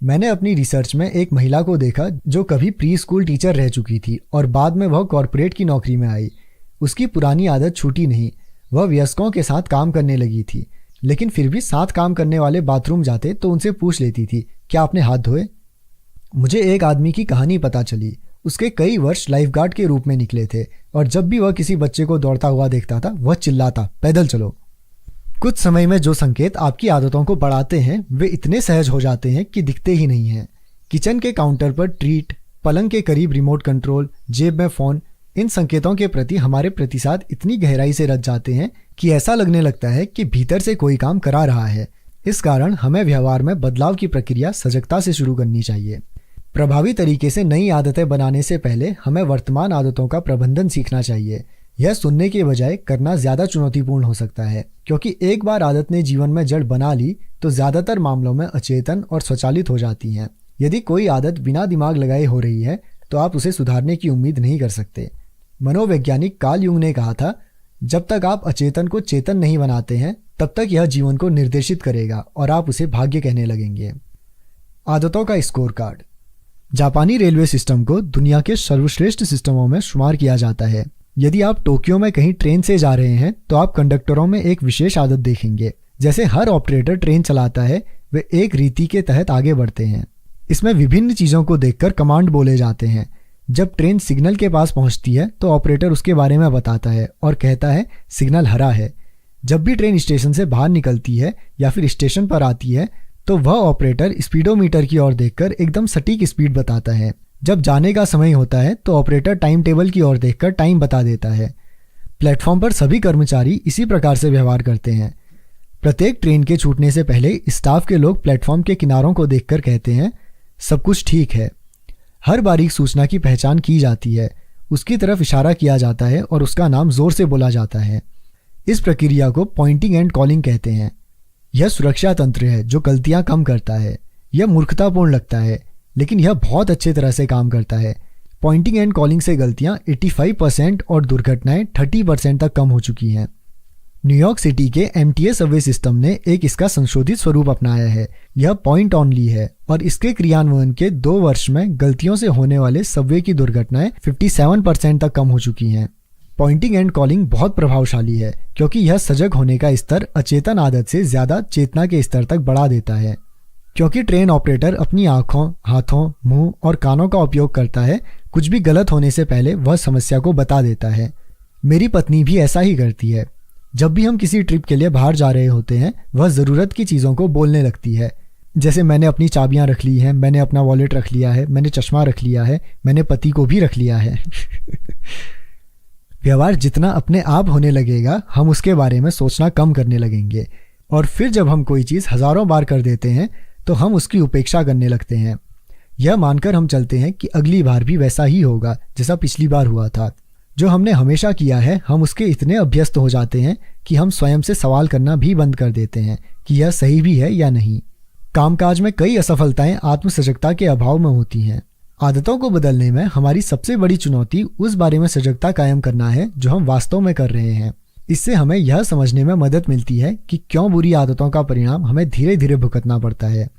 मैंने अपनी रिसर्च में एक महिला को देखा जो कभी प्री स्कूल टीचर रह चुकी थी और बाद में वह कॉरपोरेट की नौकरी में आई। उसकी पुरानी आदत छूटी नहीं। वह वयस्कों के साथ काम करने लगी थी, लेकिन फिर भी साथ काम करने वाले बाथरूम जाते तो उनसे पूछ लेती थी, क्या आपने हाथ धोए? मुझे एक आदमी की कहानी पता चली। उसके कई वर्ष लाइफगार्ड के रूप में निकले थे और जब भी वह किसी बच्चे को दौड़ता हुआ देखता था वह चिल्लाता, पैदल चलो। कुछ समय में जो संकेत आपकी आदतों को बढ़ाते हैं वे इतने सहज हो जाते हैं कि दिखते ही नहीं हैं। किचन के काउंटर पर ट्रीट, पलंग के करीब रिमोट कंट्रोल, जेब में फोन, इन संकेतों के प्रति हमारे प्रतिसाद इतनी गहराई से रच जाते हैं कि ऐसा लगने लगता है कि भीतर से कोई काम करा रहा है। इस कारण हमें व्यवहार में बदलाव की प्रक्रिया सजगता से शुरू करनी चाहिए। प्रभावी तरीके से नई आदतें बनाने से पहले हमें वर्तमान आदतों का प्रबंधन सीखना चाहिए। यह सुनने के बजाय करना ज्यादा चुनौतीपूर्ण हो सकता है, क्योंकि एक बार आदत ने जीवन में जड़ बना ली तो ज्यादातर मामलों में अचेतन और स्वचालित हो जाती हैं। यदि कोई आदत बिना दिमाग लगाए हो रही है तो आप उसे सुधारने की उम्मीद नहीं कर सकते। मनोवैज्ञानिक कार्ल युंग ने कहा था, जब तक आप अचेतन को चेतन नहीं बनाते हैं तब तक यह जीवन को निर्देशित करेगा और आप उसे भाग्य कहने लगेंगे। आदतों का स्कोर कार्ड। जापानी रेलवे सिस्टम को दुनिया के सर्वश्रेष्ठ सिस्टमों में शुमार किया जाता है। यदि आप टोक्यो में कहीं ट्रेन से जा रहे हैं तो आप कंडक्टरों में एक विशेष आदत देखेंगे। जैसे हर ऑपरेटर ट्रेन चलाता है, वे एक रीति के तहत आगे बढ़ते हैं। इसमें विभिन्न चीजों को देखकर कमांड बोले जाते हैं। जब ट्रेन सिग्नल के पास पहुंचती है तो ऑपरेटर उसके बारे में बताता है और कहता है सिग्नल हरा है। जब भी ट्रेन स्टेशन से बाहर निकलती है या फिर स्टेशन पर आती है तो वह ऑपरेटर स्पीडोमीटर की ओर देखकर एकदम सटीक स्पीड बताता है। जब जाने का समय होता है तो ऑपरेटर टाइम टेबल की ओर देखकर टाइम बता देता है। प्लेटफॉर्म पर सभी कर्मचारी इसी प्रकार से व्यवहार करते हैं। प्रत्येक ट्रेन के छूटने से पहले स्टाफ के लोग प्लेटफॉर्म के किनारों को देखकर कहते हैं, सब कुछ ठीक है। हर बारीक सूचना की पहचान की जाती है, उसकी तरफ इशारा किया जाता है और उसका नाम जोर से बोला जाता है। इस प्रक्रिया को पॉइंटिंग एंड कॉलिंग कहते हैं। यह सुरक्षा तंत्र है जो गलतियां कम करता है। यह मूर्खतापूर्ण लगता है, लेकिन यह बहुत अच्छे तरह से काम करता है। पॉइंटिंग एंड कॉलिंग से गलतियां 85% और दुर्घटनाएं 30% तक कम हो चुकी हैं। न्यूयॉर्क सिटी के एमटीएस सबवे सिस्टम ने एक इसका संशोधित स्वरूप अपनाया है। यह पॉइंट ऑनली है और इसके क्रियान्वयन के 2 वर्ष में गलतियों से होने वाले सबवे की दुर्घटनाएं 57% तक कम हो चुकी हैं। पॉइंटिंग एंड कॉलिंग बहुत प्रभावशाली है क्योंकि यह सजग होने का स्तर अचेतन आदत से ज्यादा चेतना के स्तर तक बढ़ा देता है। क्योंकि ट्रेन ऑपरेटर अपनी आंखों, हाथों, मुंह और कानों का उपयोग करता है, कुछ भी गलत होने से पहले वह समस्या को बता देता है। मेरी पत्नी भी ऐसा ही करती है। जब भी हम किसी ट्रिप के लिए बाहर जा रहे होते हैं वह ज़रूरत की चीज़ों को बोलने लगती है। जैसे मैंने अपनी चाबियां रख ली हैं, मैंने अपना वॉलेट रख लिया है, मैंने चश्मा रख लिया है, मैंने पति को भी रख लिया है। व्यवहार जितना अपने आप होने लगेगा हम उसके बारे में सोचना कम करने लगेंगे और फिर जब हम कोई चीज़ हज़ारों बार कर देते हैं तो हम उसकी उपेक्षा करने लगते हैं। यह मानकर हम चलते हैं कि अगली बार भी वैसा ही होगा जैसा पिछली बार हुआ था। जो हमने हमेशा किया है हम उसके इतने अभ्यस्त हो जाते हैं कि हम स्वयं से सवाल करना भी बंद कर देते हैं कि यह सही भी है या नहीं। कामकाज में कई असफलताएं आत्मसजगता के अभाव में होती हैं। आदतों को बदलने में हमारी सबसे बड़ी चुनौती उस बारे में सजगता कायम करना है जो हम वास्तव में कर रहे हैं। इससे हमें यह समझने में मदद मिलती है कि क्यों बुरी आदतों का परिणाम हमें धीरे धीरे भुगतना पड़ता है।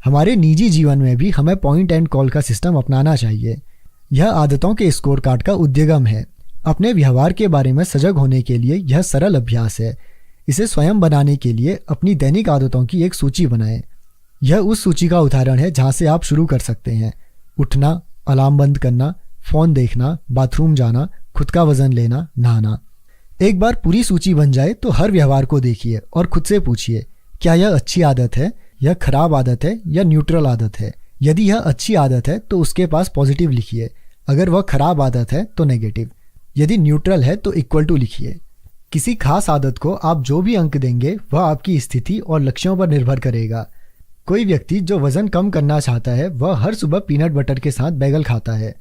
हमारे निजी जीवन में भी हमें पॉइंट एंड कॉल का सिस्टम अपनाना चाहिए। यह आदतों के स्कोर कार्ड का उद्यगम है। अपने व्यवहार के बारे में सजग होने के लिए यह सरल अभ्यास है। इसे स्वयं बनाने के लिए अपनी दैनिक आदतों की एक सूची बनाएं। यह उस सूची का उदाहरण है जहां से आप शुरू कर सकते हैं। उठना, अलार्म बंद करना, फोन देखना, बाथरूम जाना, खुद का वजन लेना, नहाना। एक बार पूरी सूची बन जाए तो हर व्यवहार को देखिए और खुद से पूछिए, क्या यह अच्छी आदत है, यह खराब आदत है या न्यूट्रल आदत है। यदि यह अच्छी आदत है तो उसके पास पॉजिटिव लिखिए, अगर वह खराब आदत है तो नेगेटिव। यदि न्यूट्रल है तो इक्वल टू लिखिए। किसी खास आदत को आप जो भी अंक देंगे वह आपकी स्थिति और लक्ष्यों पर निर्भर करेगा। कोई व्यक्ति जो वजन कम करना चाहता है वह हर सुबह पीनट बटर के साथ बैगल खाता है,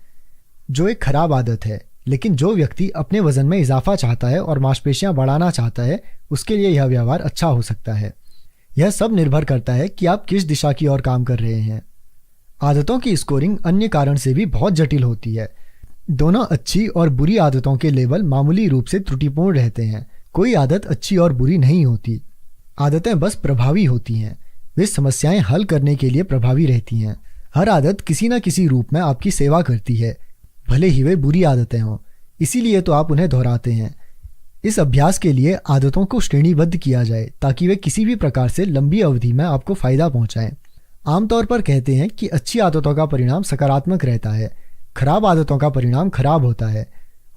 जो एक खराब आदत है। लेकिन जो व्यक्ति अपने वजन में इजाफा चाहता है और मांसपेशियां बढ़ाना चाहता है उसके लिए यह व्यवहार अच्छा हो सकता है। यह सब निर्भर करता है कि आप किस दिशा की ओर काम कर रहे हैं। आदतों की स्कोरिंग अन्य कारण से भी बहुत जटिल होती है। दोनों अच्छी और बुरी आदतों के लेवल मामूली रूप से त्रुटिपूर्ण रहते हैं। कोई आदत अच्छी और बुरी नहीं होती, आदतें बस प्रभावी होती हैं। वे समस्याएं हल करने के लिए प्रभावी रहती हैं। हर आदत किसी न किसी रूप में आपकी सेवा करती है, भले ही वे बुरी आदतें हों, इसीलिए तो आप उन्हें दोहराते हैं। इस अभ्यास के लिए आदतों को श्रेणीबद्ध किया जाए ताकि वे किसी भी प्रकार से लंबी अवधि में आपको फायदा पहुंचाएं। आमतौर पर कहते हैं कि अच्छी आदतों का परिणाम सकारात्मक रहता है, खराब आदतों का परिणाम खराब होता है।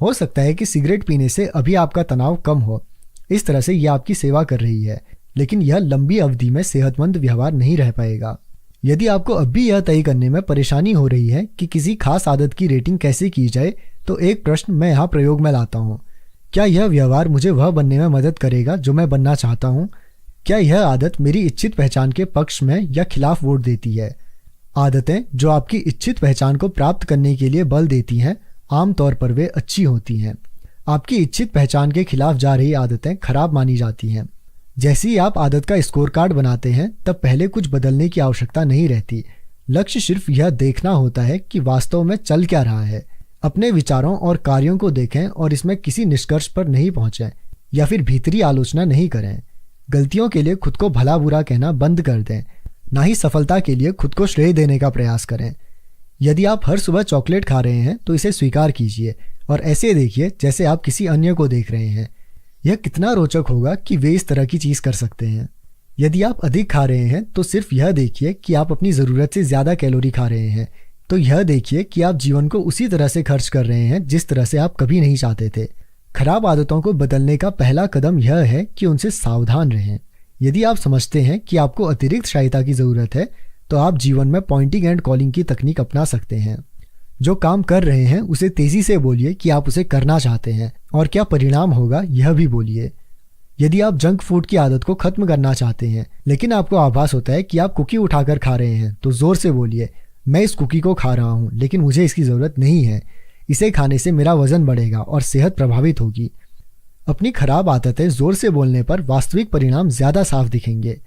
हो सकता है कि सिगरेट पीने से अभी आपका तनाव कम हो, इस तरह से यह आपकी सेवा कर रही है, लेकिन यह लंबी अवधि में सेहतमंद व्यवहार नहीं रह पाएगा। यदि आपको अब भी यह तय करने में परेशानी हो रही है कि किसी खास आदत की रेटिंग कैसे की जाए, तो एक प्रश्न मैं यहाँ प्रयोग में लाता हूँ। क्या यह व्यवहार मुझे वह बनने में मदद करेगा जो मैं बनना चाहता हूँ? क्या यह आदत मेरी इच्छित पहचान के पक्ष में या खिलाफ वोट देती है? आदतें जो आपकी इच्छित पहचान को प्राप्त करने के लिए बल देती हैं, आमतौर पर वे अच्छी होती हैं। आपकी इच्छित पहचान के खिलाफ जा रही आदतें खराब मानी जाती हैं। जैसे ही आप आदत का स्कोर कार्ड बनाते हैं, तब पहले कुछ बदलने की आवश्यकता नहीं रहती। लक्ष्य सिर्फ यह देखना होता है कि वास्तव में चल क्या रहा है। अपने विचारों और कार्यों को देखें और इसमें किसी निष्कर्ष पर नहीं पहुंचें या फिर भीतरी आलोचना नहीं करें। गलतियों के लिए खुद को भला बुरा कहना बंद कर दें, ना ही सफलता के लिए खुद को श्रेय देने का प्रयास करें। यदि आप हर सुबह चॉकलेट खा रहे हैं तो इसे स्वीकार कीजिए और ऐसे देखिए जैसे आप किसी अन्य को देख रहे हैं। यह कितना रोचक होगा कि वे इस तरह की चीज कर सकते हैं। यदि आप अधिक खा रहे हैं तो सिर्फ यह देखिए कि आप अपनी जरूरत से ज्यादा कैलोरी खा रहे हैं। तो यह देखिए कि आप जीवन को उसी तरह से खर्च कर रहे हैं जिस तरह से आप कभी नहीं चाहते थे। खराब आदतों को बदलने का पहला कदम यह है कि उनसे सावधान रहें। यदि आप समझते हैं कि आपको अतिरिक्त सहायता की जरूरत है, तो आप जीवन में पॉइंटिंग एंड कॉलिंग की तकनीक अपना सकते हैं। जो काम कर रहे हैं उसे तेजी से बोलिए कि आप उसे करना चाहते हैं और क्या परिणाम होगा यह भी बोलिए। यदि आप जंक फूड की आदत को खत्म करना चाहते हैं लेकिन आपको आभास होता है कि आप कुकी उठाकर खा रहे हैं, तो जोर से बोलिए, मैं इस कुकी को खा रहा हूं लेकिन मुझे इसकी जरूरत नहीं है। इसे खाने से मेरा वजन बढ़ेगा और सेहत प्रभावित होगी। अपनी खराब आदतें जोर से बोलने पर वास्तविक परिणाम ज्यादा साफ दिखेंगे।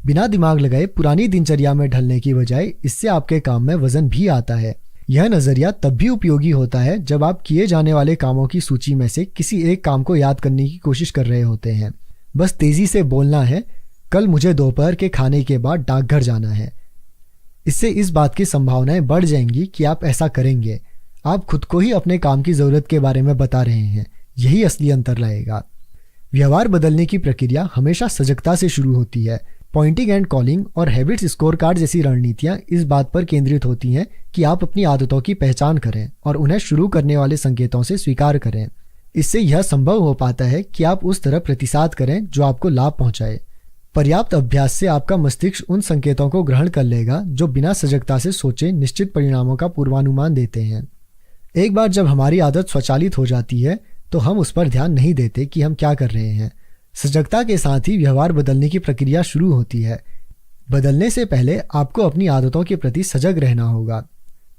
बिना दिमाग लगाए पुरानी दिनचर्या में ढलने की बजाय इससे आपके काम में वजन भी आता है। यह नजरिया तब भी उपयोगी होता है जब आप किए जाने वाले कामों की सूची में से किसी एक काम को याद करने की कोशिश कर रहे होते हैं। बस तेजी से बोलना है, कल मुझे दोपहर के खाने के बाद डाकघर जाना है। इससे इस बात की संभावनाएं बढ़ जाएंगी कि आप ऐसा करेंगे। आप खुद को ही अपने काम की जरूरत के बारे में बता रहे हैं, यही असली अंतर लाएगा। व्यवहार बदलने की प्रक्रिया हमेशा सजगता से शुरू होती है। पॉइंटिंग एंड कॉलिंग और हैबिट्स स्कोर कार्ड जैसी रणनीतियां इस बात पर केंद्रित होती हैं कि आप अपनी आदतों की पहचान करें और उन्हें शुरू करने वाले संकेतों से स्वीकार करें। इससे यह संभव हो पाता है कि आप उस तरह प्रतिसाद करें जो आपको लाभ पहुंचाए। पर्याप्त अभ्यास से आपका मस्तिष्क उन संकेतों को ग्रहण कर लेगा जो बिना सजगता से सोचे निश्चित परिणामों का पूर्वानुमान देते हैं। एक बार जब हमारी आदत स्वचालित हो जाती है तो हम उस पर ध्यान नहीं देते कि हम क्या कर रहे हैं। सजगता के साथ ही व्यवहार बदलने की प्रक्रिया शुरू होती है। बदलने से पहले आपको अपनी आदतों के प्रति सजग रहना होगा।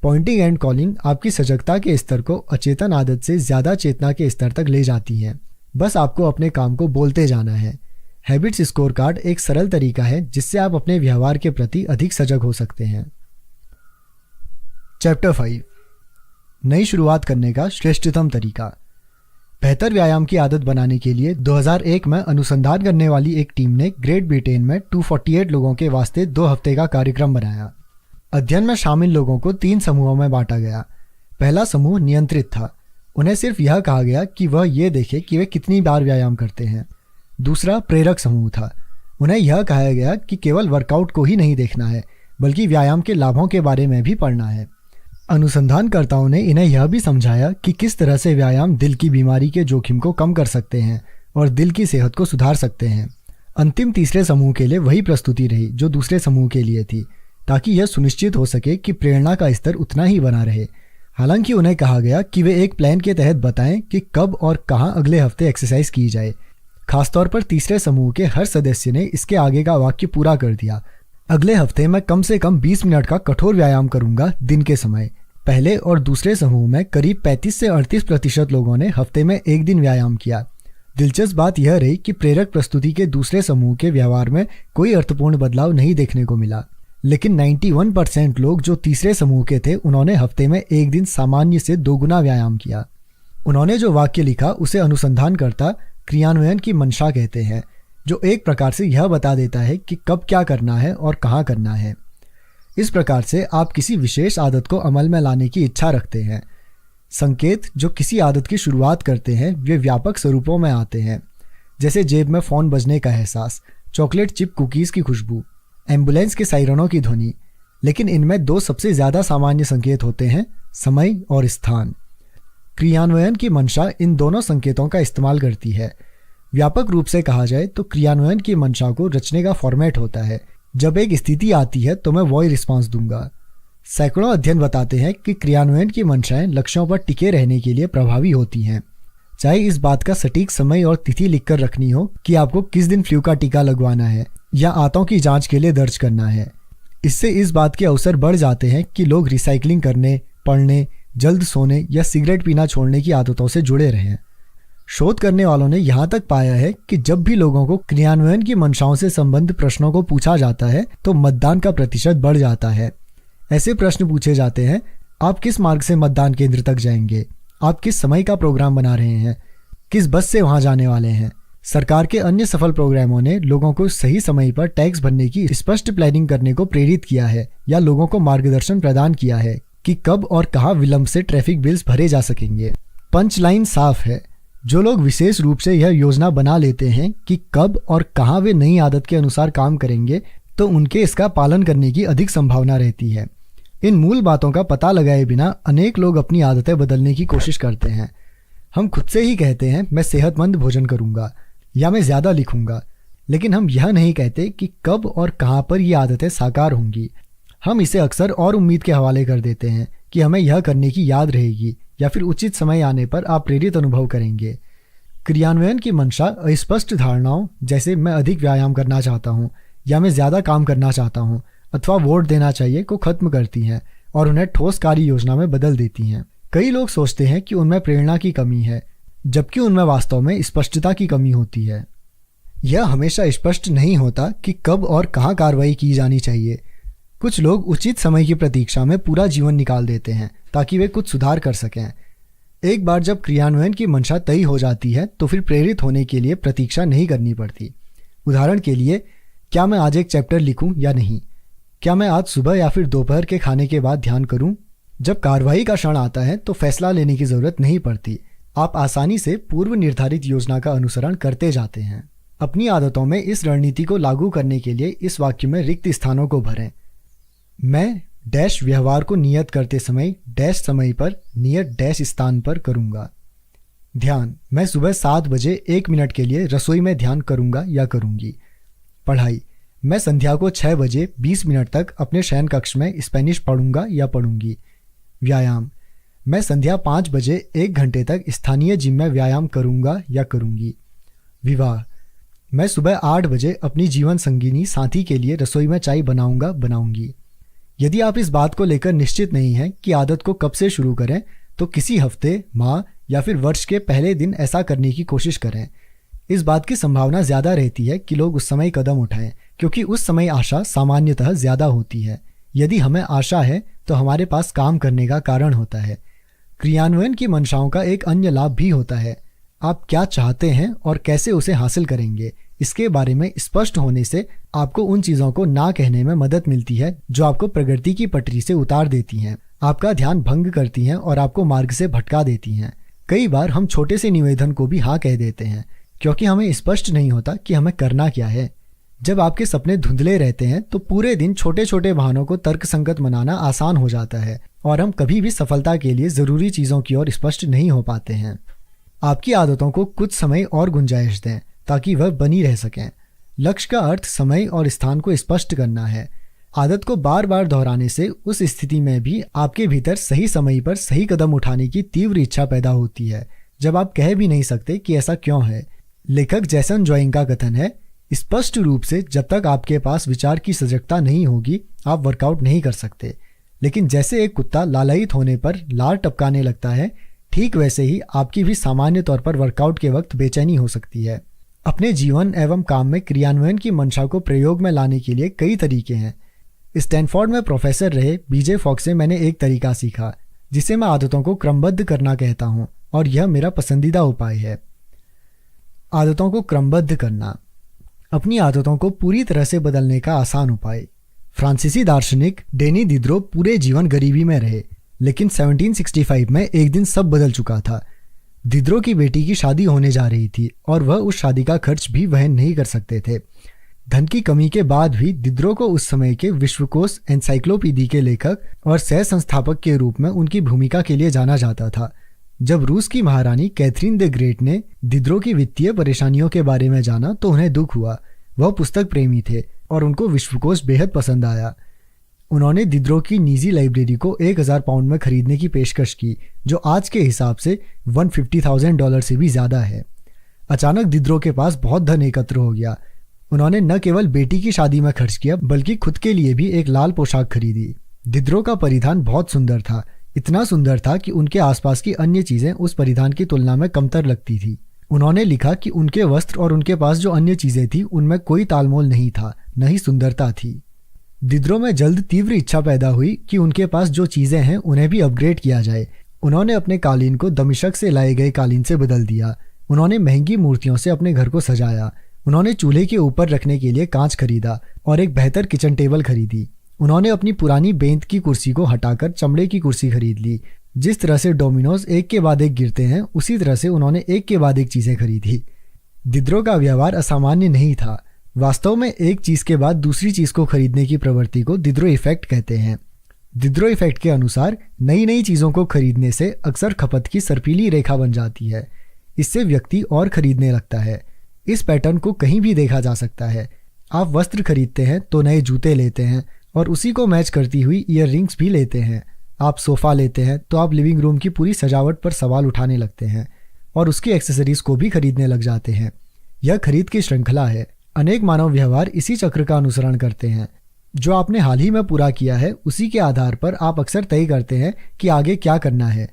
पॉइंटिंग एंड कॉलिंग आपकी सजगता के स्तर को अचेतन आदत से ज्यादा चेतना के स्तर तक ले जाती हैं। बस आपको अपने काम को बोलते जाना है। हैबिट्स स्कोर कार्ड एक सरल तरीका है जिससे आप अपने व्यवहार के प्रति अधिक सजग हो सकते हैं। चैप्टर 5, नई शुरुआत करने का श्रेष्ठतम तरीका। बेहतर व्यायाम की आदत बनाने के लिए 2001 में अनुसंधान करने वाली एक टीम ने ग्रेट ब्रिटेन में 248 लोगों के वास्ते 2 हफ्ते का कार्यक्रम बनाया। अध्ययन में शामिल लोगों को 3 समूहों में बांटा गया। पहला समूह नियंत्रित था। उन्हें सिर्फ यह कहा गया कि वह ये देखे कि वे कितनी बार व्यायाम करते हैं। दूसरा प्रेरक समूह था। उन्हें यह कहा गया कि केवल वर्कआउट को ही नहीं देखना है बल्कि व्यायाम के लाभों के बारे में भी पढ़ना है। अनुसंधानकर्ताओं ने इन्हें यह भी समझाया कि किस तरह से व्यायाम दिल की बीमारी के जोखिम को कम कर सकते हैं और दिल की सेहत को सुधार सकते हैं। अंतिम तीसरे समूह के लिए वही प्रस्तुति रही जो दूसरे समूह के लिए थी, ताकि यह सुनिश्चित हो सके कि प्रेरणा का स्तर उतना ही बना रहे। हालांकि उन्हें कहा गया कि वे एक प्लान के तहत बताएं कि कब और कहां अगले हफ्ते एक्सरसाइज की जाए। खासतौर पर तीसरे समूह के हर सदस्य ने इसके आगे का वाक्य पूरा कर दिया। अगले हफ्ते मैं कम से कम 20 मिनट का कठोर व्यायाम करूंगा दिन के समय। पहले और दूसरे समूह में करीब 35 से 38% लोगों ने हफ्ते में एक दिन व्यायाम किया। दिलचस्प बात यह रही कि प्रेरक प्रस्तुति के दूसरे समूह के व्यवहार में कोई अर्थपूर्ण बदलाव नहीं देखने को मिला, लेकिन 91% लोग जो तीसरे समूह के थे उन्होंने हफ्ते में एक दिन सामान्य से 2 गुना व्यायाम किया। उन्होंने जो वाक्य लिखा उसे अनुसंधानकर्ता क्रियान्वयन की मंशा कहते हैं। जो एक प्रकार से यह बता देता है कि कब क्या करना है और कहाँ करना है। इस प्रकार से आप किसी विशेष आदत को अमल में लाने की इच्छा रखते हैं। संकेत जो किसी आदत की शुरुआत करते हैं वे व्यापक स्वरूपों में आते हैं, जैसे जेब में फ़ोन बजने का एहसास, चॉकलेट चिप कुकीज़ की खुशबू, एम्बुलेंस के सायरनों की ध्वनि। लेकिन इनमें दो सबसे ज़्यादा सामान्य संकेत होते हैं, समय और स्थान। क्रियान्वयन की मंशा इन दोनों संकेतों का इस्तेमाल करती है। व्यापक रूप से कहा जाए तो क्रियान्वयन की मंशा को रचने का फॉर्मेट होता है। जब एक स्थिति आती है तो मैं वही रिस्पॉन्स दूंगा। सैकड़ों अध्ययन बताते हैं कि क्रियान्वयन की मंशाएं लक्ष्यों पर टिके रहने के लिए प्रभावी होती हैं। चाहे इस बात का सटीक समय और तिथि लिखकर रखनी हो कि आपको किस दिन फ्लू का टीका लगवाना है या आंतों की जांच के लिए दर्ज करना है। इससे इस बात के अवसर बढ़ जाते हैं कि लोग रिसाइकलिंग करने, पढ़ने, जल्द सोने या सिगरेट पीना छोड़ने की आदतों से जुड़े रहें। शोध करने वालों ने यहाँ तक पाया है कि जब भी लोगों को क्रियान्वयन की मंशाओं से संबंधित प्रश्नों को पूछा जाता है तो मतदान का प्रतिशत बढ़ जाता है। ऐसे प्रश्न पूछे जाते हैं, आप किस मार्ग से मतदान केंद्र तक जाएंगे, आप किस समय का प्रोग्राम बना रहे हैं, किस बस से वहां जाने वाले हैं। सरकार के अन्य सफल प्रोग्रामों ने लोगों को सही समय पर टैक्स भरने की स्पष्ट प्लानिंग करने को प्रेरित किया है या लोगों को मार्गदर्शन प्रदान किया है कि कब और कहां विलंब से ट्रैफिक बिल्स भरे जा सकेंगे। पंच लाइन साफ है, जो लोग विशेष रूप से यह योजना बना लेते हैं कि कब और कहां वे नई आदत के अनुसार काम करेंगे तो उनके इसका पालन करने की अधिक संभावना रहती है। इन मूल बातों का पता लगाए बिना अनेक लोग अपनी आदतें बदलने की कोशिश करते हैं। हम खुद से ही कहते हैं मैं सेहतमंद भोजन करूंगा या मैं ज़्यादा लिखूंगा, लेकिन हम यह नहीं कहते कि कब और कहां पर ये आदतें साकार होंगी। हम इसे अक्सर और उम्मीद के हवाले कर देते हैं कि हमें यह करने की याद रहेगी या फिर उचित समय आने पर आप प्रेरित अनुभव करेंगे। क्रियान्वयन की मंशा अस्पष्ट धारणाओं जैसे मैं अधिक व्यायाम करना चाहता हूँ या मैं ज़्यादा काम करना चाहता हूँ अथवा वोट देना चाहिए को खत्म करती हैं और उन्हें ठोस कार्य योजना में बदल देती हैं। कई लोग सोचते हैं कि उनमें प्रेरणा की कमी है, जबकि उनमें वास्तव में स्पष्टता की कमी होती है। यह हमेशा स्पष्ट नहीं होता कि कब और कहाँ कार्रवाई की जानी चाहिए। कुछ लोग उचित समय की प्रतीक्षा में पूरा जीवन निकाल देते हैं ताकि वे कुछ सुधार कर सकें। एक बार जब क्रियान्वयन की मंशा तय हो जाती है तो फिर प्रेरित होने के लिए प्रतीक्षा नहीं करनी पड़ती। उदाहरण के लिए, क्या मैं आज एक चैप्टर लिखूं या नहीं, क्या मैं आज सुबह या फिर दोपहर के खाने के बाद ध्यान करूं। जब कार्रवाई का क्षण आता है तो फैसला लेने की जरूरत नहीं पड़ती। आप आसानी से पूर्व निर्धारित योजना का अनुसरण करते जाते हैं। अपनी आदतों में इस रणनीति को लागू करने के लिए इस वाक्य में रिक्त स्थानों को भरें। मैं डैश व्यवहार को नियत करते समय डैश समय पर नियत डैश स्थान पर करूंगा। ध्यान, मैं सुबह 7 बजे 1 मिनट के लिए रसोई में ध्यान करूंगा या करूंगी। पढ़ाई, मैं संध्या को 6 बजे 20 मिनट तक अपने शयन कक्ष में स्पेनिश पढ़ूंगा या पढ़ूंगी। व्यायाम, मैं संध्या 5 बजे 1 घंटे तक स्थानीय जिम में व्यायाम करूंगा या करूंगी। विवाह, मैं सुबह 8 बजे अपनी जीवन संगिनी साथी के लिए रसोई में चाय बनाऊंगी। यदि आप इस बात को लेकर निश्चित नहीं हैं कि आदत को कब से शुरू करें, तो किसी हफ्ते, माह या फिर वर्ष के पहले दिन ऐसा करने की कोशिश करें। इस बात की संभावना ज़्यादा रहती है कि लोग उस समय कदम उठाएं, क्योंकि उस समय आशा सामान्यतः ज़्यादा होती है। यदि हमें आशा है तो हमारे पास काम करने का कारण होता है। क्रियान्वयन की मंशाओं का एक अन्य लाभ भी होता है। आप क्या चाहते हैं और कैसे उसे हासिल करेंगे, इसके बारे में स्पष्ट होने से आपको उन चीज़ों को ना कहने में मदद मिलती है जो आपको प्रगति की पटरी से उतार देती हैं, आपका ध्यान भंग करती हैं और आपको मार्ग से भटका देती हैं। कई बार हम छोटे से निवेदन को भी हाँ कह देते हैं क्योंकि हमें स्पष्ट नहीं होता कि हमें करना क्या है। जब आपके सपने धुंधले रहते हैं तो पूरे दिन छोटे छोटे बहानों को तर्कसंगत मनाना आसान हो जाता है और हम कभी भी सफलता के लिए ज़रूरी चीज़ों की ओर स्पष्ट नहीं हो पाते हैं। आपकी आदतों को कुछ समय और गुंजाइश दें ताकि वह बनी रह सकें। लक्ष्य का अर्थ समय और स्थान को स्पष्ट करना है। आदत को बार बार दोहराने से उस स्थिति में भी आपके भीतर सही समय पर सही कदम उठाने की तीव्र इच्छा पैदा होती है, जब आप कह भी नहीं सकते कि ऐसा क्यों है। लेखक जैसन जोइंग का कथन है, स्पष्ट रूप से जब तक आपके पास विचार की सजगता नहीं होगी आप वर्कआउट नहीं कर सकते। लेकिन जैसे एक कुत्ता लालायित होने पर लार टपकाने लगता है, ठीक वैसे ही आपकी भी सामान्य तौर पर वर्कआउट के वक्त बेचैनी हो सकती है। अपने जीवन एवं काम में क्रियान्वयन की मंशा को प्रयोग में लाने के लिए कई तरीके हैं। स्टैनफोर्ड में प्रोफेसर रहे बीजे फॉक्स से मैंने एक तरीका सीखा जिसे मैं आदतों को क्रमबद्ध करना कहता हूँ, और यह मेरा पसंदीदा उपाय है। आदतों को क्रमबद्ध करना। अपनी आदतों को पूरी तरह से बदलने का आसान उपाय। फ्रांसीसी दार्शनिक डेनी दिद्रो पूरे जीवन गरीबी में रहे, लेकिन 1765 में एक दिन सब बदल चुका था। दिद्रो की बेटी की शादी होने जा रही थी और वह उस शादी का खर्च भी वहन नहीं कर सकते थे। धन की कमी के बाद भी दिद्रो को उस समय के विश्वकोश एनसाइक्लोपीडी के लेखक और सह संस्थापक के रूप में उनकी भूमिका के लिए जाना जाता था। जब रूस की महारानी कैथरीन द ग्रेट ने दिद्रो की वित्तीय परेशानियों के बारे में जाना तो उन्हें दुख हुआ। वह पुस्तक प्रेमी थे और उनको विश्वकोश बेहद पसंद आया। उन्होंने दिद्रो की निजी लाइब्रेरी को 1000 पाउंड में खरीदने की पेशकश की, जो आज के हिसाब से $150,000 से भी ज्यादा है। अचानक दिद्रो के पास बहुत धन एकत्र हो गया। उन्होंने न केवल बेटी की शादी में खर्च किया, बल्कि खुद के लिए भी एक लाल पोशाक खरीदी। दिद्रो का परिधान बहुत सुंदर था, इतना सुंदर था कि उनके आसपास की अन्य चीजें उस परिधान की तुलना में कमतर लगती थी। उन्होंने लिखा कि उनके वस्त्र और उनके पास जो अन्य चीजें थी उनमें कोई तालमोल नहीं था, न ही सुंदरता थी। दिद्रो में जल्द तीव्र इच्छा पैदा हुई कि उनके पास जो चीजें हैं उन्हें भी अपग्रेड किया जाए। उन्होंने अपने कालीन को दमिश्क से लाए गए कालीन से बदल दिया। उन्होंने महंगी मूर्तियों से अपने घर को सजाया। उन्होंने चूल्हे के ऊपर रखने के लिए कांच खरीदा और एक बेहतर किचन टेबल खरीदी। उन्होंने अपनी पुरानी बेंत की कुर्सी को हटाकर चमड़े की कुर्सी खरीद ली। जिस तरह से डोमिनोज एक के बाद एक गिरते हैं, उसी तरह से उन्होंने एक के बाद एक चीजें खरीदी। दिद्रो का व्यवहार असामान्य नहीं था। वास्तव में एक चीज के बाद दूसरी चीज को खरीदने की प्रवृत्ति को दिद्रो इफेक्ट कहते हैं। दिद्रो इफेक्ट के अनुसार नई नई चीजों को खरीदने से अक्सर खपत की सर्पीली रेखा बन जाती है। इससे व्यक्ति और खरीदने लगता है। इस पैटर्न को कहीं भी देखा जा सकता है। आप वस्त्र खरीदते हैं तो नए जूते लेते हैं और उसी को मैच करती हुई ईयर रिंग्स भी लेते हैं। आप सोफा लेते हैं तो आप लिविंग रूम की पूरी सजावट पर सवाल उठाने लगते हैं और उसकी एक्सेसरीज को भी खरीदने लग जाते हैं। यह खरीद की श्रृंखला है। अनेक मानव व्यवहार इसी चक्र का अनुसरण करते हैं। जो आपने हाल ही में पूरा किया है उसी के आधार पर आप अक्सर तय करते हैं कि आगे क्या करना है।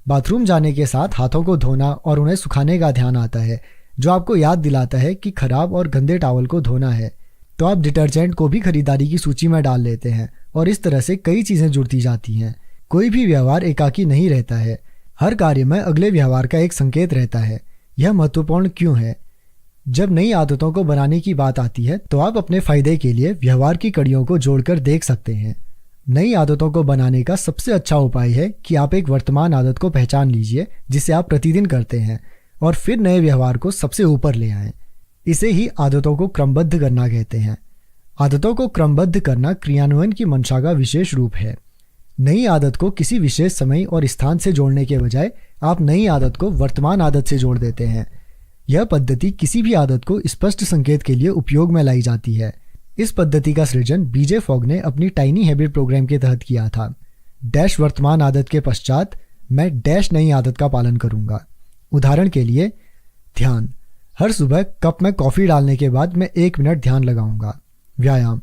बाथरूम जाने के साथ हाथों को धोना और उन्हें सुखाने का ध्यान आता है, जो आपको याद दिलाता है कि खराब और गंदे टॉवल को धोना है। तो आप डिटर्जेंट को भी खरीदारी की सूची में डाल लेते हैं और इस तरह से कई चीजें जुड़ती जाती हैं। कोई भी व्यवहार एकाकी नहीं रहता है। हर कार्य में अगले व्यवहार का एक संकेत रहता है। यह महत्वपूर्ण क्यों है? जब नई आदतों को बनाने की बात आती है तो आप अपने फायदे के लिए व्यवहार की कड़ियों को जोड़कर देख सकते हैं। नई आदतों को बनाने का सबसे अच्छा उपाय है कि आप एक वर्तमान आदत को पहचान लीजिए जिसे आप प्रतिदिन करते हैं और फिर नए व्यवहार को सबसे ऊपर ले आएं। इसे ही आदतों को क्रमबद्ध करना कहते हैं। आदतों को क्रमबद्ध करना क्रियान्वयन की मंशा का विशेष रूप है। नई आदत को किसी विशेष समय और स्थान से जोड़ने के बजाय आप नई आदत को वर्तमान आदत से जोड़ देते हैं। यह पद्धति किसी भी आदत को स्पष्ट संकेत के लिए उपयोग में लाई जाती है। इस पद्धति का सृजन बीजे फॉग ने अपनी टाइनी हैबिट प्रोग्राम के तहत किया था। डैश वर्तमान आदत के पश्चात मैं डैश नई आदत का पालन करूंगा। उदाहरण के लिए ध्यान। हर सुबह कप में कॉफी डालने के बाद मैं 1 मिनट ध्यान लगाऊंगा। व्यायाम।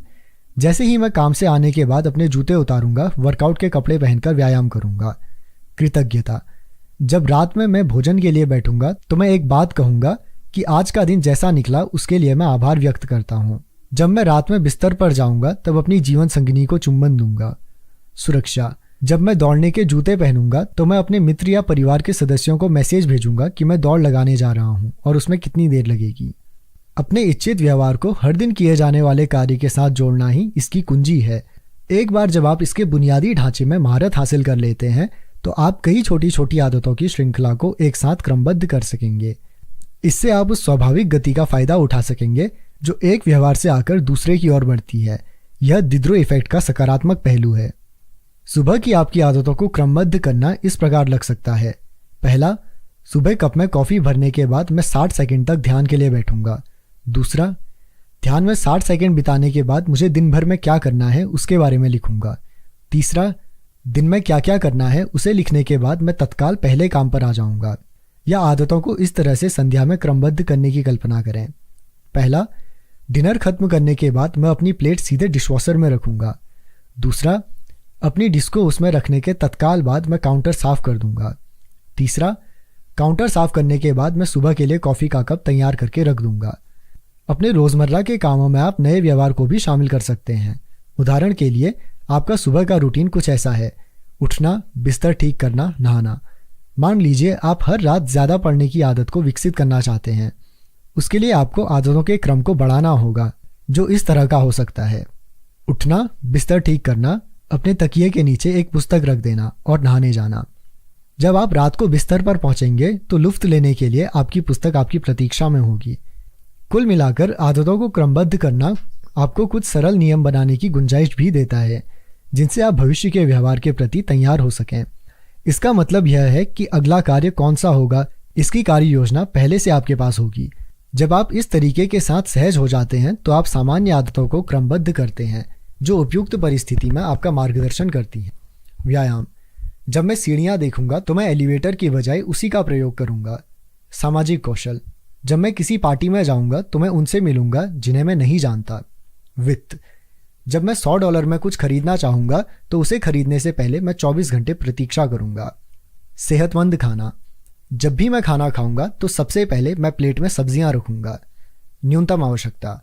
जैसे ही मैं काम से आने के बाद अपने जूते उतारूंगा, वर्कआउट के कपड़े पहनकर व्यायाम करूंगा। कृतज्ञता। जब रात में मैं भोजन के लिए बैठूंगा तो मैं एक बात कहूंगा कि आज का दिन जैसा निकला उसके लिए मैं आभार व्यक्त करता हूं। जब मैं रात में बिस्तर पर जाऊंगा तब अपनी जीवन संगिनी को चुंबन दूंगा। सुरक्षा। जब मैं दौड़ने के जूते पहनूंगा तो मैं अपने मित्र या परिवार के सदस्यों को मैसेज भेजूंगा कि मैं दौड़ लगाने जा रहा हूं और उसमें कितनी देर लगेगी। अपने इच्छित व्यवहार को हर दिन किए जाने वाले कार्य के साथ जोड़ना ही इसकी कुंजी है। एक बार जब आप इसके बुनियादी ढांचे में महारत हासिल कर लेते हैं तो आप कई छोटी छोटी आदतों की श्रृंखला को एक साथ क्रमबद्ध कर सकेंगे। इससे आप उस स्वाभाविक गति का फायदा उठा सकेंगे जो एक व्यवहार से आकर दूसरे की ओर बढ़ती है। यह दिद्रो इफेक्ट का सकारात्मक पहलू है। सुबह की आपकी आदतों को क्रमबद्ध करना इस प्रकार लग सकता है। पहला, सुबह कप में कॉफी भरने के बाद मैं 60 सेकंड तक ध्यान के लिए बैठूंगा। दूसरा, ध्यान में 60 सेकंड बिताने के बाद मुझे दिन भर में क्या करना है उसके बारे में लिखूंगा। तीसरा, दिन में क्या क्या करना है उसे लिखने के बाद मैं तत्काल पहले काम पर आ जाऊंगा। या आदतों को इस तरह से संध्या में क्रमबद्ध करने की कल्पना करें। पहला, डिनर खत्म करने के बाद मैं अपनी प्लेट सीधे डिशवॉशर में रखूंगा। दूसरा, अपनी डिश को उसमें रखने के तत्काल बाद मैं काउंटर साफ कर दूंगा। तीसरा, काउंटर साफ करने के बाद मैं सुबह के लिए कॉफी का कप तैयार करके रख दूंगा। अपने रोजमर्रा के कामों में आप नए व्यवहार को भी शामिल कर सकते हैं। उदाहरण के लिए आपका सुबह का रूटीन कुछ ऐसा है: उठना, बिस्तर ठीक करना, नहाना। मान लीजिए आप हर रात ज्यादा पढ़ने की आदत को विकसित करना चाहते हैं। उसके लिए आपको आदतों के क्रम को बढ़ाना होगा, जो इस तरह का हो सकता है: उठना, बिस्तर ठीक करना, अपने तकिए के नीचे एक पुस्तक रख देना और नहाने जाना। जब आप रात को बिस्तर पर पहुंचेंगे तो लुफ्त लेने के लिए आपकी पुस्तक आपकी प्रतीक्षा में होगी। कुल मिलाकर आदतों को क्रमबद्ध करना आपको कुछ सरल नियम बनाने की गुंजाइश भी देता है, जिनसे आप भविष्य के व्यवहार के प्रति तैयार हो सकें। इसका मतलब यह है कि अगला कार्य कौन सा होगा, इसकी कार्य योजना पहले से आपके पास होगी। जब आप इस तरीके के साथ सहज हो जाते हैं तो आप सामान्य आदतों को क्रमबद्ध करते हैं, जो उपयुक्त परिस्थिति में आपका मार्गदर्शन करती हैं। व्यायाम: जब मैं सीढ़ियाँ देखूंगा तो मैं एलिवेटर की बजाय उसी का प्रयोग करूंगा। सामाजिक कौशल: जब मैं किसी पार्टी में जाऊंगा तो मैं उनसे मिलूंगा जिन्हें मैं नहीं जानता। वित्त: जब मैं $100 में कुछ खरीदना चाहूंगा तो उसे खरीदने से पहले मैं 24 घंटे प्रतीक्षा करूंगा। सेहतमंद खाना: जब भी मैं खाना खाऊंगा तो सबसे पहले मैं प्लेट में सब्जियां रखूंगा। न्यूनतम आवश्यकता: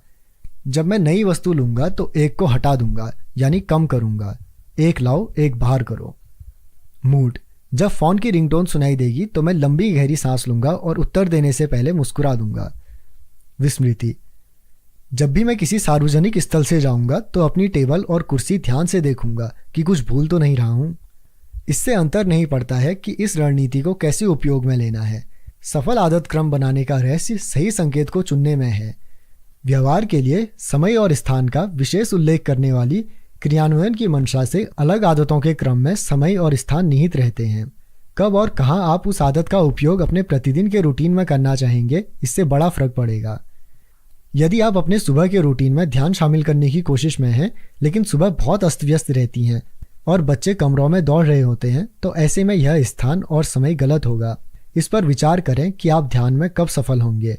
जब मैं नई वस्तु लूंगा तो एक को हटा दूंगा, यानी कम करूंगा। एक लाओ, एक बाहर करो। मूड: जब फोन की रिंगटोन सुनाई देगी तो मैं लंबी गहरी सांस लूंगा और उत्तर देने से पहले मुस्कुरा दूंगा। विस्मृति: जब भी मैं किसी सार्वजनिक स्थल से जाऊंगा तो अपनी टेबल और कुर्सी ध्यान से देखूंगा कि कुछ भूल तो नहीं रहा हूं। इससे अंतर नहीं पड़ता है कि इस रणनीति को कैसे उपयोग में लेना है। सफल आदत क्रम बनाने का रहस्य सही संकेत को चुनने में है। व्यवहार के लिए समय और स्थान का विशेष उल्लेख करने वाली क्रियान्वयन की मंशा से अलग आदतों के क्रम में समय और स्थान निहित रहते हैं। कब और कहां आप उस आदत का उपयोग अपने प्रतिदिन के रूटीन में करना चाहेंगे, इससे बड़ा फर्क पड़ेगा। यदि आप अपने सुबह के रूटीन में ध्यान शामिल करने की कोशिश में हैं, लेकिन सुबह बहुत अस्त व्यस्त रहती हैं और बच्चे कमरों में दौड़ रहे होते हैं, तो ऐसे में यह स्थान और समय गलत होगा। इस पर विचार करें कि आप ध्यान में कब सफल होंगे।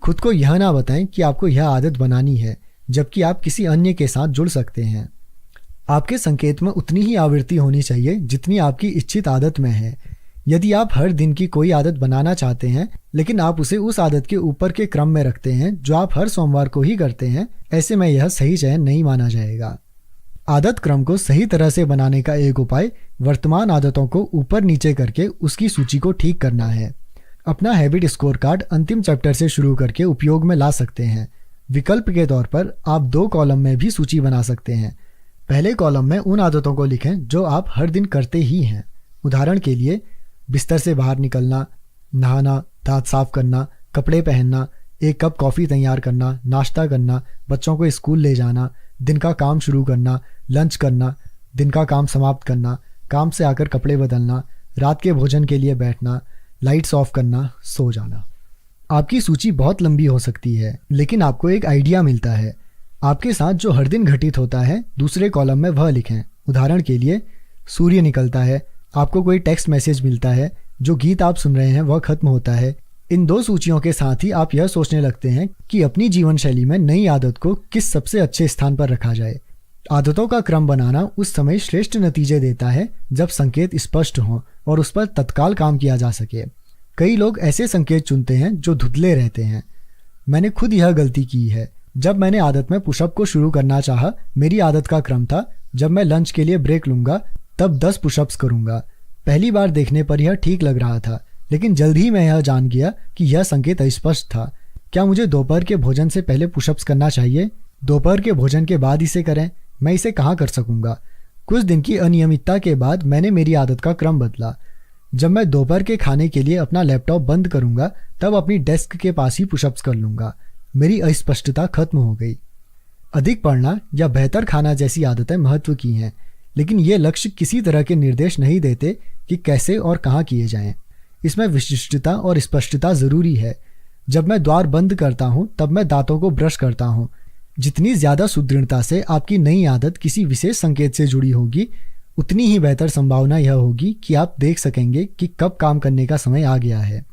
खुद को यह ना बताएं कि आपको यह आदत बनानी है, जबकि आप किसी अन्य के साथ जुड़ सकते हैं। आपके संकेत में उतनी ही आवृत्ति होनी चाहिए जितनी आपकी इच्छित आदत में है। यदि आप हर दिन की कोई आदत बनाना चाहते हैं, लेकिन आप उसे उस आदत के ऊपर के क्रम में रखते हैं जो आप हर सोमवार को ही करते हैं, ऐसे में यह सही चयन नहीं माना जाएगा। आदत क्रम को सही तरह से बनाने का एक उपाय वर्तमान आदतों को ऊपर नीचे करके उसकी सूची को ठीक करना है। अपना हैबिट स्कोर कार्ड अंतिम चैप्टर से शुरू करके उपयोग में ला सकते हैं। विकल्प के तौर पर आप 2 कॉलम में भी सूची बना सकते हैं। पहले कॉलम में उन आदतों को लिखें जो आप हर दिन करते ही हैं। उदाहरण के लिए, बिस्तर से बाहर निकलना, नहाना, दांत साफ करना, कपड़े पहनना, 1 कप कॉफ़ी तैयार करना, नाश्ता करना, बच्चों को स्कूल ले जाना, दिन का काम शुरू करना, लंच करना, दिन का काम समाप्त करना, काम से आकर कपड़े बदलना, रात के भोजन के लिए बैठना, लाइट्स ऑफ करना, सो जाना। आपकी सूची बहुत लंबी हो सकती है, लेकिन आपको एक आइडिया मिलता है। आपके साथ जो हर दिन घटित होता है, दूसरे कॉलम में वह लिखें। उदाहरण के लिए, सूर्य निकलता है, आपको कोई टेक्स्ट मैसेज मिलता है, जो गीत आप सुन रहे हैं वह खत्म होता है। इन 2 सूचियों के साथ ही आप यह सोचने लगते हैं कि अपनी जीवन शैली में नई आदत को किस सबसे अच्छे स्थान पर रखा जाए। आदतों का क्रम बनाना उस समय श्रेष्ठ नतीजे देता है जब संकेत स्पष्ट हों और उस पर तत्काल काम किया जा सके। कई लोग ऐसे संकेत चुनते हैं जो धुंधले रहते हैं। मैंने खुद यह गलती की है। जब मैंने आदत में पुशअप को शुरू करना चाहा, मेरी आदत का क्रम था, जब मैं लंच के लिए ब्रेक लूंगा तब 10 पुशअप्स करूंगा। पहली बार देखने पर यह ठीक लग रहा था, लेकिन जल्द ही मैं यह जान गया कि यह संकेत अस्पष्ट था। क्या मुझे दोपहर के भोजन से पहले पुशअप्स करना चाहिए? दोपहर के भोजन के बाद इसे करें? मैं इसे कहाँ कर सकूंगा? कुछ दिन की अनियमितता के बाद मैंने मेरी आदत का क्रम बदला। जब मैं दोपहर के खाने के लिए अपना लैपटॉप बंद करूंगा तब अपनी डेस्क के पास ही पुशअप्स कर लूंगा। मेरी अस्पष्टता खत्म हो गई। अधिक पढ़ना या बेहतर खाना जैसी आदतें महत्व की हैं, लेकिन ये लक्ष्य किसी तरह के निर्देश नहीं देते कि कैसे और कहाँ किए जाएं। इसमें विशिष्टता और स्पष्टता जरूरी है। जब मैं द्वार बंद करता हूँ तब मैं दांतों को ब्रश करता हूँ। जितनी ज्यादा सुदृढ़ता से आपकी नई आदत किसी विशेष संकेत से जुड़ी होगी, उतनी ही बेहतर संभावना यह होगी कि आप देख सकेंगे कि कब काम करने का समय आ गया है।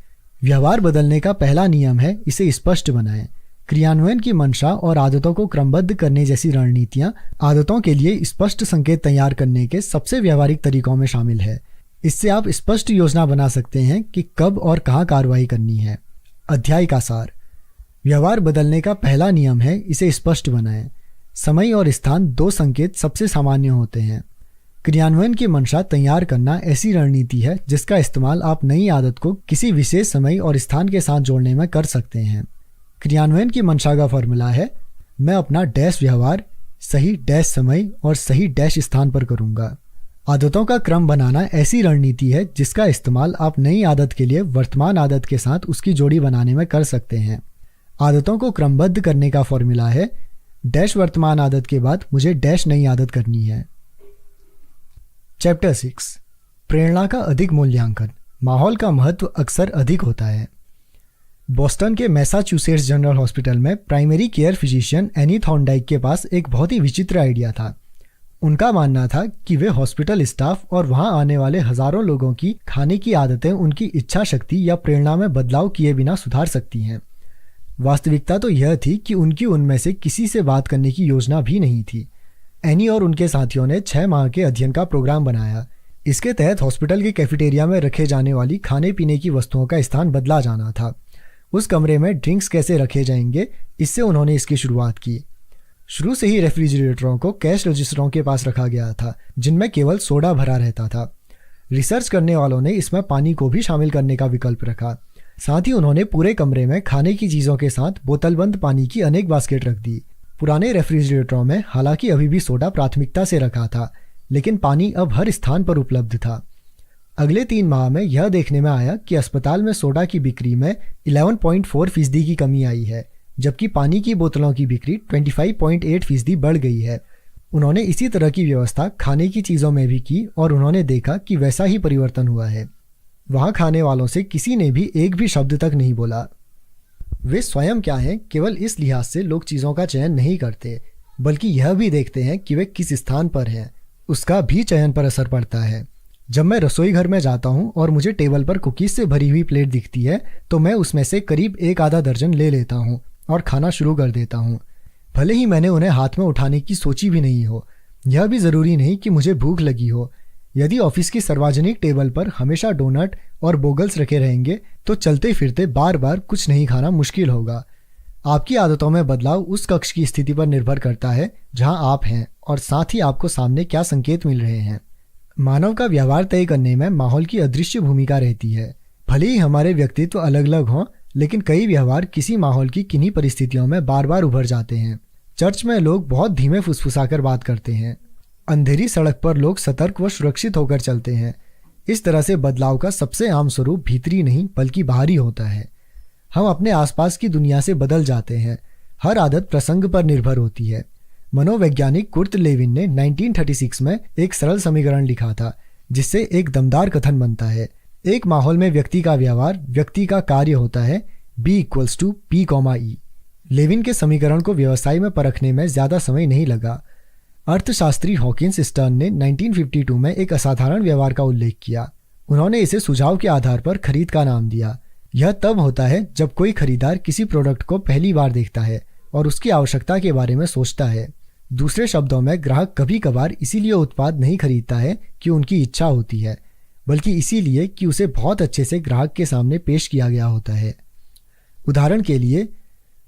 व्यवहार बदलने का पहला नियम है इसे स्पष्ट बनाएं। क्रियान्वयन की मंशा और आदतों को क्रमबद्ध करने जैसी रणनीतियां आदतों के लिए स्पष्ट संकेत तैयार करने के सबसे व्यावहारिक तरीकों में शामिल है। इससे आप स्पष्ट योजना बना सकते हैं कि कब और कहां कार्रवाई करनी है। अध्याय का सार। व्यवहार बदलने का पहला नियम है इसे स्पष्ट बनाएं। समय और स्थान 2 संकेत सबसे सामान्य होते हैं। क्रियान्वयन की मंशा तैयार करना ऐसी रणनीति है जिसका इस्तेमाल आप नई आदत को किसी विशेष समय और स्थान के साथ जोड़ने में कर सकते हैं। क्रियान्वयन की मंशा का फॉर्मूला है, मैं अपना डैश व्यवहार सही डैश समय और सही डैश स्थान पर करूंगा। आदतों का क्रम बनाना ऐसी रणनीति है जिसका इस्तेमाल आप नई आदत के लिए वर्तमान आदत के साथ उसकी जोड़ी बनाने में कर सकते हैं। आदतों को क्रमबद्ध करने का फॉर्मूला है, डैश वर्तमान आदत के बाद मुझे डैश नई आदत करनी है। चैप्टर 6, प्रेरणा का अधिक मूल्यांकन। माहौल का महत्व अक्सर अधिक होता है। बोस्टन के मैसाचुसेट्स जनरल हॉस्पिटल में primary care physician any Thorndike के पास एक बहुत ही विचित्र आइडिया था। उनका मानना था कि वे हॉस्पिटल स्टाफ और वहां आने वाले हजारों लोगों की खाने की आदतें उनकी इच्छा शक्ति या प्रेरणा में बदलाव किए बिना सुधार सकती हैं। वास्तविकता तो यह थी कि उनकी उनमें से किसी से बात करने की योजना भी नहीं थी। एनी और उनके साथियों ने 6 माह के अध्ययन का प्रोग्राम बनाया। इसके तहत हॉस्पिटल के कैफेटेरिया में रखे जाने वाली खाने पीने की वस्तुओं का स्थान बदला जाना था। उस कमरे में ड्रिंक्स कैसे रखे जाएंगे, इससे उन्होंने इसकी शुरुआत की। शुरू से ही रेफ्रिजरेटरों को कैश रजिस्टरों के पास रखा गया था, जिनमें केवल सोडा भरा रहता था। रिसर्च करने वालों ने इसमें पानी को भी शामिल करने का विकल्प रखा। साथ ही उन्होंने पूरे कमरे में खाने की चीज़ों के साथ बोतलबंद पानी की अनेक बास्केट रख दी। पुराने रेफ्रिजरेटरों में हालांकि अभी भी सोडा प्राथमिकता से रखा था, लेकिन पानी अब हर स्थान पर उपलब्ध था। अगले 3 माह में यह देखने में आया कि अस्पताल में सोडा की बिक्री में 11.4% की कमी आई है, जबकि पानी की बोतलों की बिक्री 25.8% बढ़ गई है। उन्होंने इसी तरह की व्यवस्था खाने की चीज़ों में भी की और उन्होंने देखा कि वैसा ही परिवर्तन हुआ है। वहाँ खाने वालों से किसी ने भी एक भी शब्द तक नहीं बोला। वे स्वयं क्या हैं, केवल इस लिहाज से लोग चीज़ों का चयन नहीं करते, बल्कि यह भी देखते हैं कि वे किस स्थान पर हैं, उसका भी चयन पर असर पड़ता है। जब मैं रसोई घर में जाता हूँ और मुझे टेबल पर कुकीज़ से भरी हुई प्लेट दिखती है, तो मैं उसमें से करीब 1 आधा दर्जन ले लेता हूँ और खाना शुरू कर देता हूँ, भले ही मैंने उन्हें हाथ में उठाने की सोची भी नहीं हो। यह भी ज़रूरी नहीं कि मुझे भूख लगी हो। यदि ऑफिस की सार्वजनिक टेबल पर हमेशा डोनट और बोगल्स रखे रहेंगे, तो चलते फिरते बार बार कुछ नहीं खाना मुश्किल होगा। आपकी आदतों में बदलाव उस कक्ष की स्थिति पर निर्भर करता है जहां आप हैं और साथ ही आपको सामने क्या संकेत मिल रहे हैं। मानव का व्यवहार तय करने में माहौल की अदृश्य भूमिका रहती है। भले ही हमारे व्यक्तित्व अलग अलग हों, लेकिन कई व्यवहार किसी माहौल की किन्हीं परिस्थितियों में बार बार उभर जाते हैं। चर्च में लोग बहुत धीमे फुसफुसाकर बात करते हैं। अंधेरी सड़क पर लोग सतर्क व सुरक्षित होकर चलते हैं। इस तरह से बदलाव का सबसे आम स्वरूप भीतरी नहीं बल्कि बाहरी होता है। हम अपने आसपास की दुनिया से बदल जाते हैं। हर आदत प्रसंग पर निर्भर होती है। मनोवैज्ञानिक कुर्ट लेविन ने 1936 में एक सरल समीकरण लिखा था, जिससे एक दमदार कथन बनता है। एक माहौल में व्यक्ति का व्यवहार व्यक्ति का कार्य होता है, B = P, E। लेविन के समीकरण को व्यवसाय में परखने में ज्यादा समय नहीं लगा। अर्थशास्त्री हॉकिंस स्टर्न ने 1952 में एक असाधारण व्यवहार का उल्लेख किया। उन्होंने इसे सुझाव के आधार पर खरीद का नाम दिया। यह तब होता है जब कोई खरीदार किसी प्रोडक्ट को पहली बार देखता है और उसकी आवश्यकता के बारे में सोचता है। दूसरे शब्दों में, ग्राहक कभी कभार इसीलिए उत्पाद नहीं खरीदता है कि उनकी इच्छा होती है, बल्कि इसीलिए कि उसे बहुत अच्छे से ग्राहक के सामने पेश किया गया होता है। उदाहरण के लिए,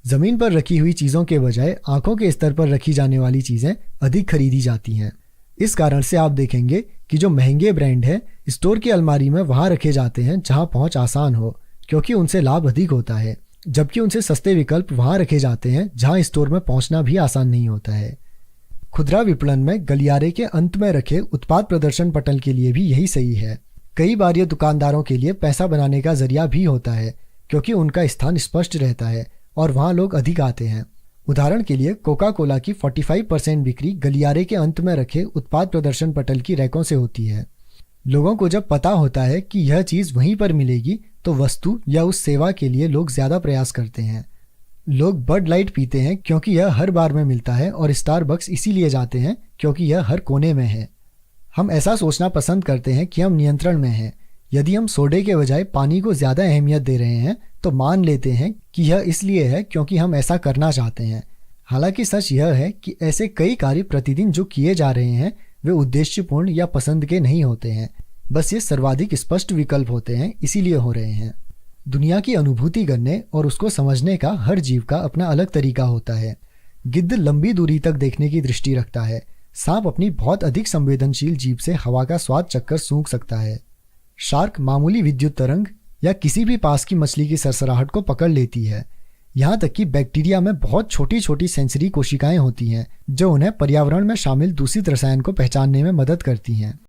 जमीन पर रखी हुई चीज़ों के बजाय आंखों के स्तर पर रखी जाने वाली चीज़ें अधिक खरीदी जाती हैं। इस कारण से आप देखेंगे कि जो महंगे ब्रांड हैं, स्टोर की अलमारी में वहाँ रखे जाते हैं जहाँ पहुँच आसान हो, क्योंकि उनसे लाभ अधिक होता है, जबकि उनसे सस्ते विकल्प वहाँ रखे जाते हैं जहाँ स्टोर में पहुँचना भी आसान नहीं होता है। खुदरा विपणन में गलियारे के अंत में रखे उत्पाद प्रदर्शन पटल के लिए भी यही सही है। कई बार यह दुकानदारों के लिए पैसा बनाने का जरिया भी होता है, क्योंकि उनका स्थान स्पष्ट रहता है और वहाँ लोग अधिक आते हैं। उदाहरण के लिए, कोका कोला की 45% बिक्री गलियारे के अंत में रखे उत्पाद प्रदर्शन पटल की रैकों से होती है। लोगों को जब पता होता है कि यह चीज़ वहीं पर मिलेगी, तो वस्तु या उस सेवा के लिए लोग ज़्यादा प्रयास करते हैं। लोग बड लाइट पीते हैं क्योंकि यह हर बार में मिलता है, और स्टारबक्स इसीलिए जाते हैं क्योंकि यह हर कोने में है। हम ऐसा सोचना पसंद करते हैं कि हम नियंत्रण में हैं। यदि हम सोडे के बजाय पानी को ज़्यादा अहमियत दे रहे हैं, तो मान लेते हैं कि यह इसलिए है क्योंकि हम ऐसा करना चाहते हैं। हालांकि सच यह है कि ऐसे कई कार्य प्रतिदिन जो किए जा रहे हैं, वे उद्देश्यपूर्ण या पसंद के नहीं होते हैं। बस ये सर्वाधिक स्पष्ट विकल्प होते हैं, इसीलिए हो रहे हैं। दुनिया की अनुभूति करने और उसको समझने का हर जीव का अपना अलग तरीका होता है। गिद्ध लंबी दूरी तक देखने की दृष्टि रखता है। सांप अपनी बहुत अधिक संवेदनशील जीभ से हवा का स्वाद चखकर सूंघ सकता है। शार्क मामूली विद्युत तरंग या किसी भी पास की मछली की सरसराहट को पकड़ लेती है। यहाँ तक कि बैक्टीरिया में बहुत छोटी छोटी सेंसरी कोशिकाएं होती हैं जो उन्हें पर्यावरण में शामिल दूषित रसायन को पहचानने में मदद करती हैं।